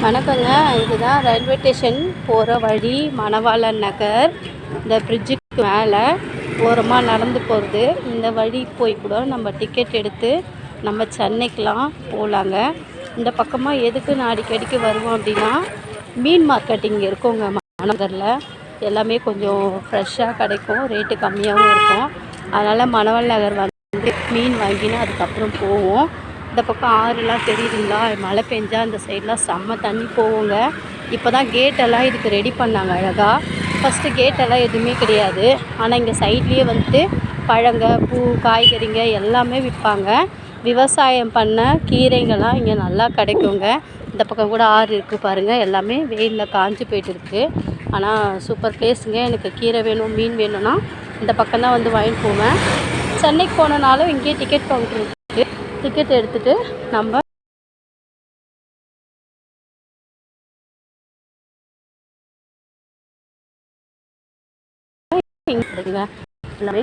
வணக்கங்க. இதுதான் railway station போகிற வழி, மணவாளன் நகர். இந்த பிரிட்ஜுக்கு மேலே ஓரமாக நடந்து போகிறது. இந்த வழி போய் கூட நம்ம டிக்கெட் எடுத்து நம்ம சென்னைக்கெலாம் போகலாங்க. இந்த பக்கமாக எதுக்கு நான் அடிக்கடிக்கு வருவோம் அப்படின்னா, மீன் மார்க்கெட்டிங் இருக்குங்க மாநகரில். எல்லாமே கொஞ்சம் ஃப்ரெஷ்ஷாக கிடைக்கும், ரேட்டு கம்மியாகவும் இருக்கும். அதனால் மணவாளன் நகர் வந்து மீன் வாங்கினா அதுக்கப்புறம் போவோம். இந்த பக்கம் ஆறுலாம் தெரியுதுங்களா, மழை பெஞ்சா அந்த சைட்லாம் செம்ம தண்ணி போகுங்க. இப்போ தான் கேட்டெல்லாம் இதுக்கு ரெடி பண்ணாங்க அழகாக. ஃபஸ்ட்டு கேட்டெல்லாம் எதுவுமே கிடையாது. ஆனால் இங்கே சைட்லேயே வந்துட்டு பழங்க, பூ, காய்கறிங்க எல்லாமே விற்பாங்க. விவசாயம் பண்ண கீரைங்கள்லாம் இங்கே நல்லா கிடைக்குங்க. இந்த பக்கம் கூட ஆறு இருக்குது பாருங்கள். எல்லாமே வெயிலில் காஞ்சி போயிட்டு இருக்குது. ஆனால் சூப்பர் பிளேஸுங்க. எனக்கு கீரை வேணும், மீன் வேணும்னா இந்த பக்கம் தான் வந்து வாங்கிட்டு போவேன். சென்னைக்கு போனனாலும் இங்கேயே டிக்கெட் கவுண்டர் இருக்குது. டிக்கெட் எடுத்துகிட்டு நம்ம எல்லாமே